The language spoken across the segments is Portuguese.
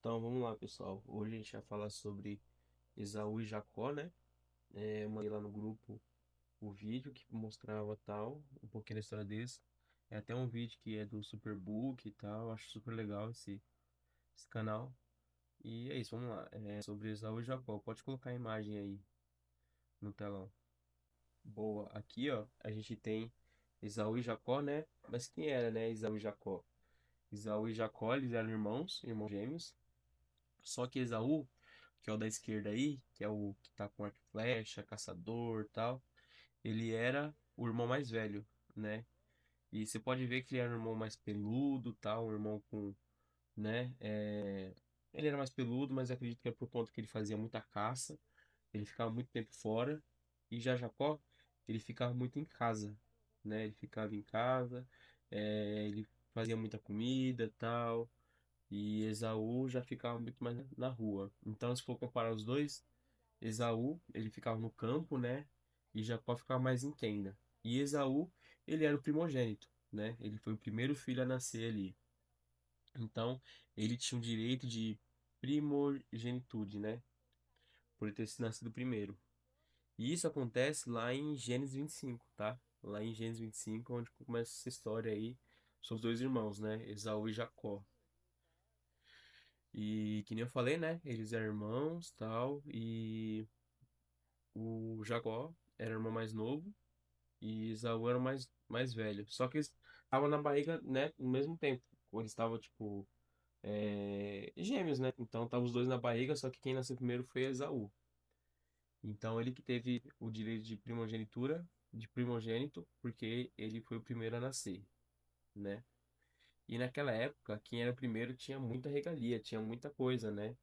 Então vamos lá, pessoal. Hoje a gente vai falar sobre Esaú e Jacó, né? Eu mandei lá no grupo o vídeo que mostrava tal, um pouquinho da história deles. É até um vídeo que é do Superbook e tal. Acho super legal esse canal. E é isso, vamos lá. É sobre Esaú e Jacó. Pode colocar a imagem aí no telão. Boa. Aqui, ó, a gente tem Esaú e Jacó, né? Mas quem era, né? Esaú e Jacó. Esaú e Jacó, eles eram irmãos gêmeos. Só que Esaú, que é o da esquerda aí, que é o que tá com arco e flecha, caçador e tal, ele era o irmão mais velho, né? E você pode ver que ele era um irmão mais peludo, tal, um irmão com, né? Ele era mais peludo, mas acredito que é por conta que ele fazia muita caça, ele ficava muito tempo fora. E já Jacó, ele ficava muito em casa, né? Ele ficava em casa, ele fazia muita comida, tal. E Esaú já ficava muito mais na rua. Então, se for comparar os dois, Esaú, ele ficava no campo, né? E Jacó ficava mais em tenda. E Esaú, ele era o primogênito, né? Ele foi o primeiro filho a nascer ali. Então, ele tinha o direito de primogenitude, né? Por ele ter sido nascido primeiro. E isso acontece lá em Gênesis 25, tá? Lá em Gênesis 25, onde começa essa história aí. São os dois irmãos, né? Esaú e Jacó. E que nem eu falei, né? Eles eram irmãos, tal, e o Jacó era o irmão mais novo e Esaú era o mais velho. Só que eles estavam na barriga, né, no mesmo tempo. Eles estavam, tipo, gêmeos, né? Então estavam os dois na barriga, só que quem nasceu primeiro foi Esaú. Então ele que teve o direito de primogenitura, de primogênito, porque ele foi o primeiro a nascer, né? E naquela época, quem era o primeiro tinha muita regalia, tinha muita coisa, né?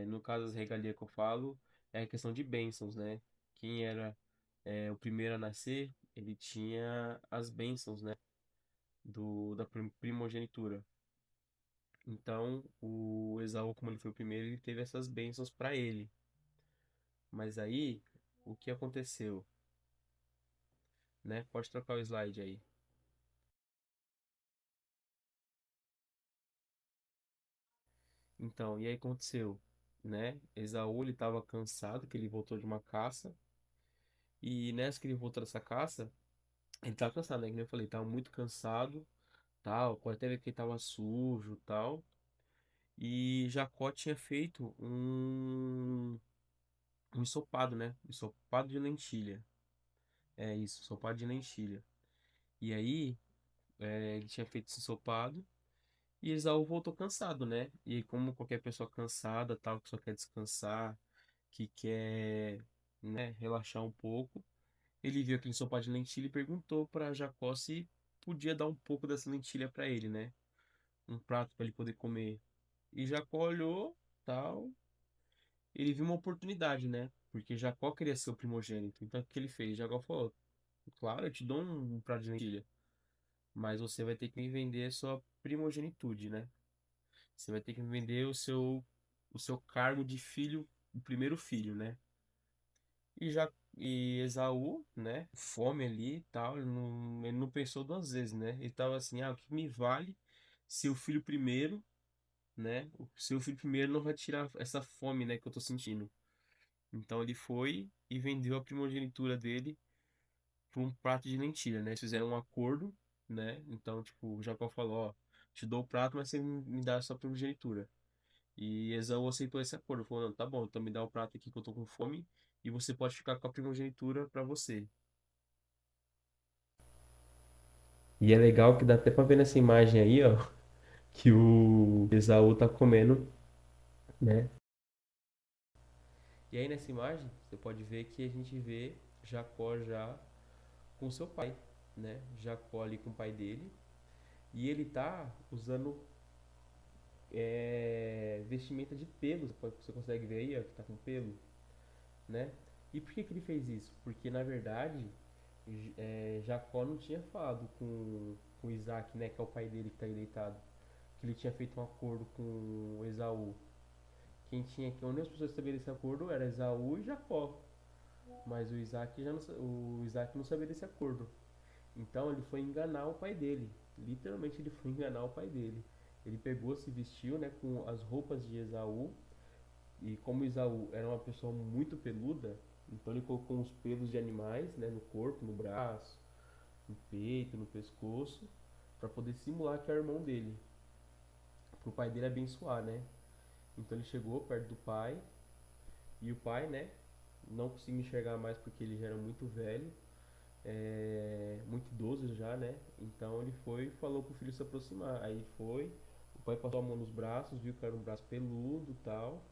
No caso, as regalias que eu falo é a questão de bênçãos, né? Quem era o primeiro a nascer, ele tinha as bênçãos, né? Da primogenitura. Então, o Esaú, como ele foi o primeiro, ele teve essas bênçãos para ele. Mas aí, o que aconteceu, né? Pode trocar o slide aí. Então, e aí aconteceu, né? Esaú, ele estava cansado, que ele voltou de uma caça. E nessa que ele voltou dessa caça, ele estava cansado, né? Que nem eu falei, estava muito cansado, tal, pode até ver que ele tava sujo, tal. E Jacó tinha feito um ensopado, né? Ensopado de lentilha. É isso, ensopado de lentilha. E aí, ele tinha feito esse ensopado e Esaú voltou cansado, né? E aí, como qualquer pessoa cansada, tal, que só quer descansar, que quer, né, relaxar um pouco, ele viu aquele ensopado de lentilha e perguntou para Jacó se podia dar um pouco dessa lentilha para ele, né? Um prato para ele poder comer. E Jacó olhou, tal, ele viu uma oportunidade, né? Porque Jacó queria ser o primogênito. Então o que ele fez? Jacó falou: claro, eu te dou um prato de lentilha, mas você vai ter que me vender a sua primogenitude, né? Você vai ter que me vender o seu cargo de filho, o primeiro filho, né? E Esaú, né? Fome ali e tal, ele não pensou duas vezes, né? Ele tava assim: o que me vale ser o filho primeiro, né? O seu filho primeiro não vai tirar essa fome, né, que eu tô sentindo. Então ele foi e vendeu a primogenitura dele por um prato de lentilha, né? Eles fizeram um acordo, né? Então, tipo, o Jacó falou, ó, te dou o prato, mas você me dá a sua primogenitura. E Esaú aceitou esse acordo. Falou, não, tá bom, então me dá o prato aqui que eu tô com fome e você pode ficar com a primogenitura pra você. E é legal que dá até pra ver nessa imagem aí, ó, que o Esaú tá comendo, né? E aí nessa imagem, você pode ver que a gente vê Jacó já com seu pai, né? Jacó ali com o pai dele. E ele tá usando vestimenta de pelo. Você consegue ver aí, ó, que tá com pelo, né? E por que que ele fez isso? Porque na verdade Jacó não tinha falado com Isaac, né? Que é o pai dele que tá aí deitado. Que ele tinha feito um acordo com Esaú. Que onde as pessoas estabeleceram acordo era Esaú e Jacó. Mas o Isaac não sabia desse acordo. Então ele foi enganar o pai dele. Literalmente ele foi enganar o pai dele. Ele pegou, se vestiu, né, com as roupas de Esaú, e como Esaú era uma pessoa muito peluda, então ele colocou uns pelos de animais, né, no corpo, no braço, no peito, no pescoço, para poder simular que é o irmão dele, para o pai dele abençoar, né? Então ele chegou perto do pai, e o pai, né, não conseguia enxergar mais porque ele já era muito velho, muito idoso já, né? Então ele foi e falou pro filho se aproximar. Aí foi, o pai passou a mão nos braços, viu que era um braço peludo e tal,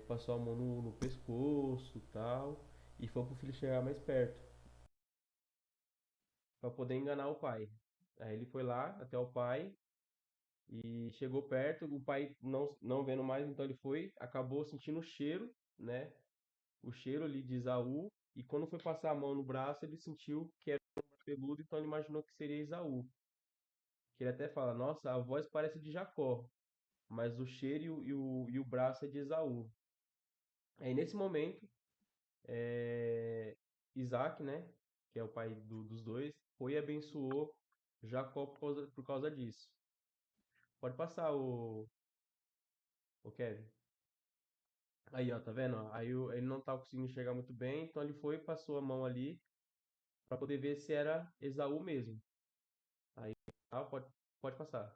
passou a mão no pescoço e tal, e foi pro filho chegar mais perto, para poder enganar o pai. Aí ele foi lá até o pai e chegou perto, o pai não vendo mais, então ele foi, acabou sentindo o cheiro, né? O cheiro ali de Esaú, e quando foi passar a mão no braço, ele sentiu que era peludo, então ele imaginou que seria Esaú. Que ele até fala, nossa, a voz parece de Jacó, mas o cheiro e o braço é de Esaú. Aí nesse momento, é, Isaac, né, que é o pai dos dois, foi e abençoou Jacó por causa disso. Pode passar o Kevin. Aí, ó, tá vendo? Ó? Aí ele não tava conseguindo enxergar muito bem, então ele foi e passou a mão ali para poder ver se era Esaú mesmo. Aí, pode passar.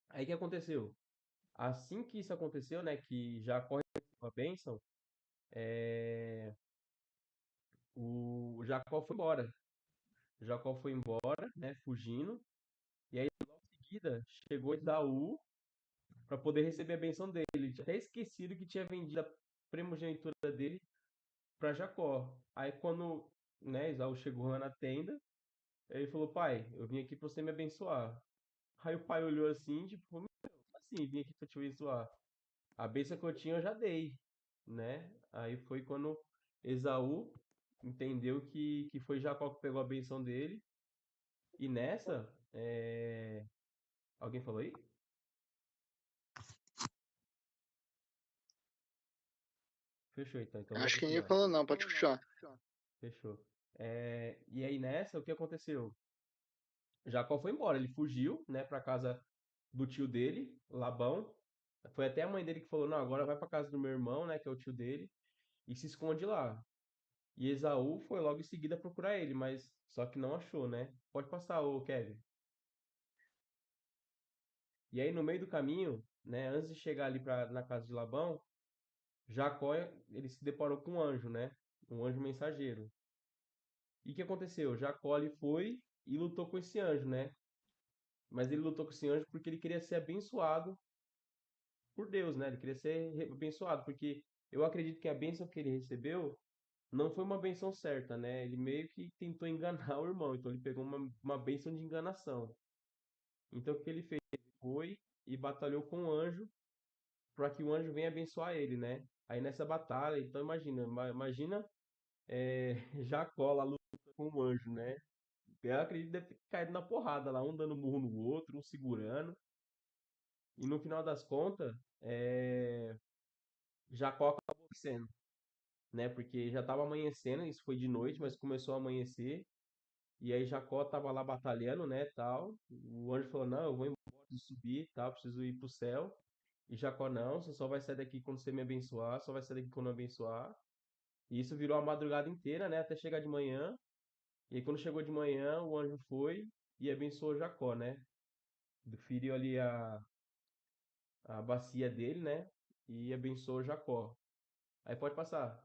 Aí o que aconteceu? Assim que isso aconteceu, né, que Jacó recebeu a bênção, é, o Jacó foi embora. Jacó foi embora, né, fugindo, e aí logo em seguida chegou Esaú para poder receber a bênção dele. Ele tinha até esquecido que tinha vendido a primogenitura dele para Jacó. Aí quando, né, Esaú chegou lá na tenda, ele falou: pai, eu vim aqui para você me abençoar. Aí o pai olhou assim, tipo, como assim, vim aqui para te abençoar? A bênção que eu tinha eu já dei, né? Aí foi quando Esaú entendeu que foi Jacó que pegou a bênção dele. E nessa, alguém falou aí? Fechou então, então eu vou Acho que ninguém continuar. falou não, pode continuar. Fechou. E aí nessa, o que aconteceu? Jacó foi embora, ele fugiu, né, para casa do tio dele, Labão. Foi até a mãe dele que falou: "Não, agora vai para casa do meu irmão, né, que é o tio dele, e se esconde lá". E Esaú foi logo em seguida procurar ele, mas só que não achou, né? Pode passar, o Kevin. E aí no meio do caminho, né, antes de chegar ali na casa de Labão, Jacó ele se deparou com um anjo, né? Um anjo mensageiro. E o que aconteceu? Jacó ele foi e lutou com esse anjo, né? Mas ele lutou com esse anjo porque ele queria ser abençoado por Deus, né? Ele queria ser abençoado, porque eu acredito que a bênção que ele recebeu não foi uma bênção certa, né? Ele meio que tentou enganar o irmão, então ele pegou uma bênção de enganação. Então o que ele fez? Ele foi e batalhou com o anjo para que o anjo venha abençoar ele, né? Aí nessa batalha, então imagina Jacó lá lutando com o anjo, né? Eu acredito que deve ter caído na porrada lá, um dando murro no outro, um segurando. E no final das contas, Jacó acabou vencendo, né? Porque já estava amanhecendo, isso foi de noite, mas começou a amanhecer. E aí Jacó tava lá batalhando, né, tal. O anjo falou: "Não, eu vou embora, preciso subir, tal, preciso ir pro céu". E Jacó: "Não, você só vai sair daqui quando você me abençoar, só vai sair daqui quando eu abençoar". E isso virou a madrugada inteira, né, até chegar de manhã. E aí quando chegou de manhã, o anjo foi e abençoou Jacó, né? Feriu ali a bacia dele, né? E abençoou Jacó. Aí pode passar.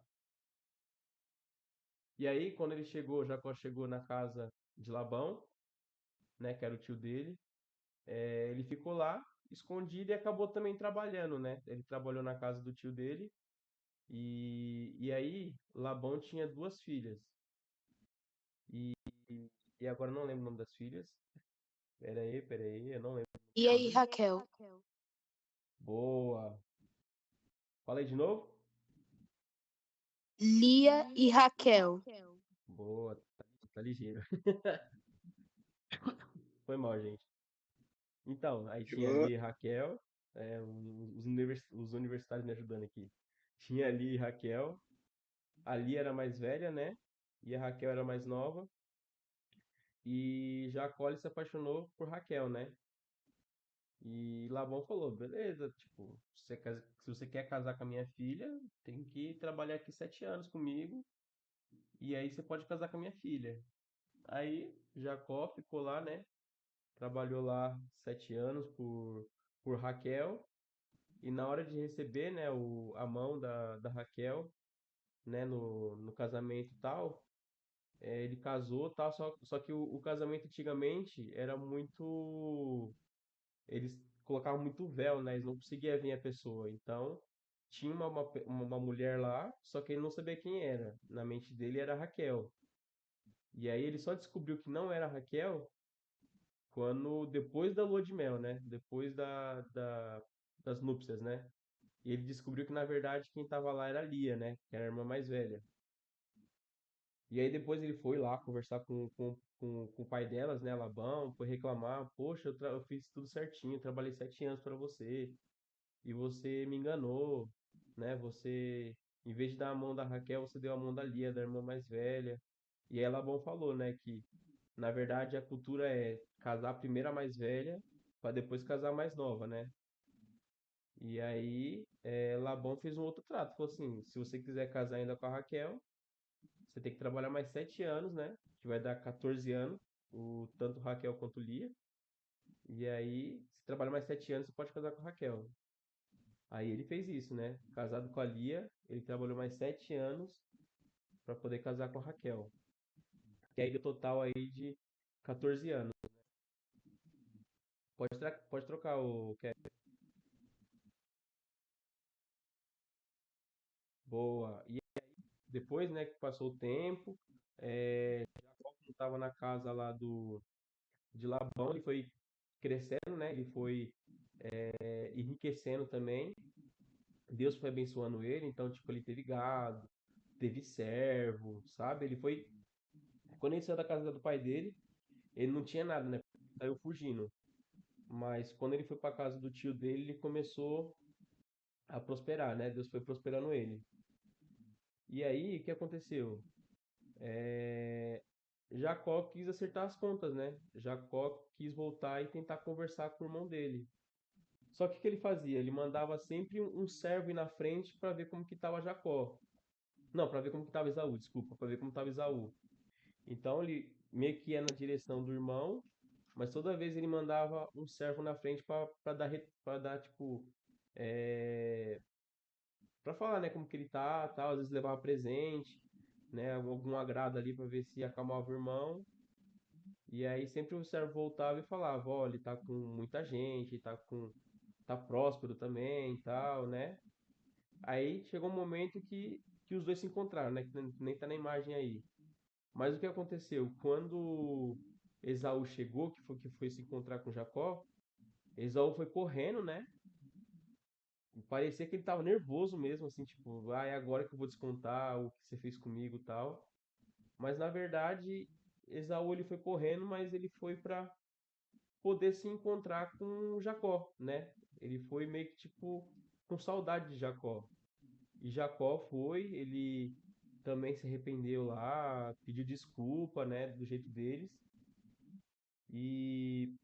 E aí, quando ele chegou, Jacó chegou na casa de Labão, né, que era o tio dele. Ele ficou lá escondido e acabou também trabalhando, né? Ele trabalhou na casa do tio dele e aí Labão tinha duas filhas e, e agora eu não lembro o nome das filhas. Pera aí, eu não lembro E o aí, nome. Raquel? Boa. Fala aí de novo. Lia e Raquel. Boa, tá ligeiro. Foi mal, gente. Então, aí tinha Boa. ali Raquel, os universitários me ajudando aqui. Tinha ali Raquel, a Lia era mais velha, né? E a Raquel era mais nova. E Jacó ele se apaixonou por Raquel, né? E Labão falou, beleza, tipo, se você quer casar com a minha filha, tem que trabalhar aqui 7 anos comigo, e aí você pode casar com a minha filha. Aí Jacó ficou lá, né? Trabalhou lá 7 anos por Raquel, e na hora de receber, né, a mão da Raquel, né, no casamento e tal, ele casou, tal, só que o casamento antigamente era muito. Eles colocavam muito véu, né? Eles não conseguiam ver a pessoa. Então, tinha uma mulher lá, só que ele não sabia quem era. Na mente dele era Raquel. E aí ele só descobriu que não era Raquel quando, depois da lua de mel, né? Depois das núpcias, né? E ele descobriu que, na verdade, quem estava lá era Lia, né? Que era a irmã mais velha. E aí depois ele foi lá conversar com o pai delas, né, Labão, foi reclamar, poxa, eu fiz tudo certinho, trabalhei 7 anos para você, e você me enganou, né, em vez de dar a mão da Raquel, você deu a mão da Lia, da irmã mais velha. E aí Labão falou, né, que na verdade a cultura é casar primeiro a mais velha, para depois casar a mais nova, né? E aí Labão fez um outro trato, falou assim, se você quiser casar ainda com a Raquel, você tem que trabalhar mais 7 anos, né? Que vai dar 14 anos, tanto Raquel quanto Lia. E aí, se trabalhar mais 7 anos, você pode casar com Raquel. Aí ele fez isso, né? Casado com a Lia, ele trabalhou mais 7 anos para poder casar com a Raquel. Que aí deu total aí de 14 anos. Pode trocar o Kevin. Boa. E depois, né, que passou o tempo, Jacó estava na casa lá de Labão, ele foi crescendo, né? Ele foi enriquecendo também. Deus foi abençoando ele, então, tipo, ele teve gado, teve servo, sabe? Quando ele saiu da casa do pai dele, ele não tinha nada, né? Saiu fugindo. Mas quando ele foi para casa do tio dele, ele começou a prosperar, né? Deus foi prosperando ele. E aí, o que aconteceu? É... Jacó quis acertar as contas, né? Jacó quis voltar e tentar conversar com o irmão dele. Só que o que ele fazia? Ele mandava sempre um servo ir na frente para ver como que estava Jacó. Não, para ver como que estava Esaú, desculpa, para ver como estava Esaú. Então ele meio que ia na direção do irmão, mas toda vez ele mandava um servo na frente para dar tipo é, para falar, né, como que ele tá, tal, às vezes levava presente, né, algum agrado ali para ver se acalmava o irmão. E aí sempre o servo voltava e falava, ó, ele tá com muita gente, tá próspero também, e tal, né? Aí chegou um momento que os dois se encontraram, né, que nem tá na imagem aí. Mas o que aconteceu? Quando Esaú chegou, que foi se encontrar com Jacó, Esaú foi correndo, né? E parecia que ele tava nervoso mesmo, assim, tipo, ah, é agora que eu vou descontar o que você fez comigo e tal. Mas na verdade, Esaú ele foi correndo, mas ele foi para poder se encontrar com Jacó, né? Ele foi meio que tipo com saudade de Jacó. E Jacó ele também se arrependeu lá, pediu desculpa, né, do jeito deles. E,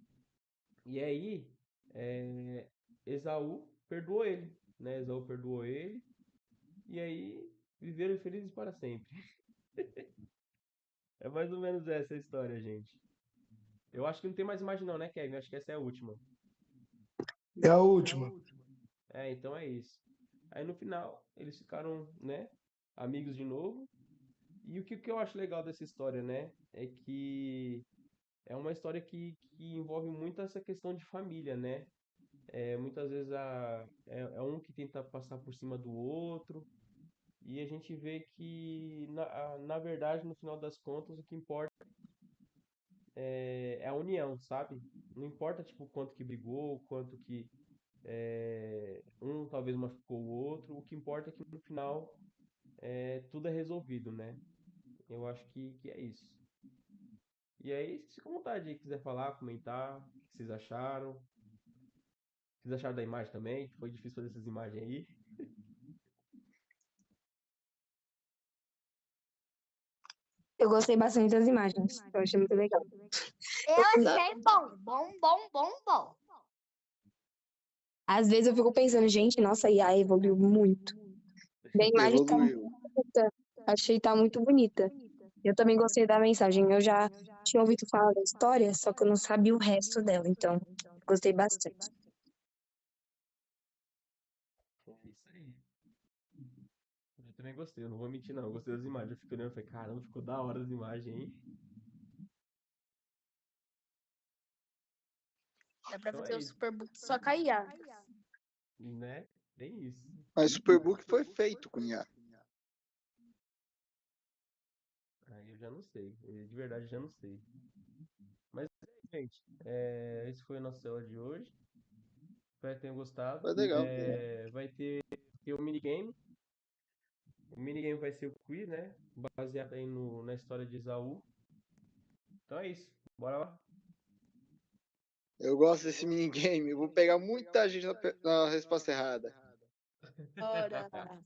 e aí, é, Esaú perdoou ele, né? Esaú perdoou ele, e aí viveram felizes para sempre. É mais ou menos essa a história, gente. Eu acho que não tem mais imagem não, né, Kevin? Eu acho que essa é a última. É a última. Então é isso. Aí no final, eles ficaram, né, amigos de novo. E o que eu acho legal dessa história, né, é que é uma história que envolve muito essa questão de família, né? Muitas vezes é um que tenta passar por cima do outro, e a gente vê que, na verdade, no final das contas, o que importa é a união, sabe? Não importa, tipo, quanto que brigou, quanto que um talvez machucou o outro, o que importa é que no final tudo é resolvido, né? Eu acho que é isso. E aí, se fica à vontade aí, quiser falar, comentar, o que vocês acharam. O que vocês acharam da imagem também, que foi difícil fazer essas imagens aí. Eu gostei bastante das imagens. Eu achei muito legal. Eu achei bom, bom, bom, bom, bom. Às vezes eu fico pensando, gente, nossa, a IA evoluiu muito. E a imagem tá muito Evoluiu. bonita. Achei que tá muito bonita. Eu também gostei da mensagem. Eu já tinha ouvido falar da história, só que eu não sabia o resto dela, então gostei bastante. É isso aí. Eu também gostei, eu não vou mentir não, eu gostei das imagens. Eu fiquei olhando e falei, caramba, ficou da hora as imagens, hein? Dá pra Então fazer é o isso, Superbook só com a IA. né? Tem isso. Mas o Superbook foi feito com IA. Aí eu já não sei, de verdade já não sei. Mas é isso, gente, esse foi o nosso aula de hoje. Espero que tenham gostado. Foi legal. Vai ter o minigame. O minigame vai ser o quiz, né? Baseado aí na história de Esaú. Então é isso, bora lá. Eu gosto desse minigame. Eu vou pegar muita gente na resposta errada. Ora.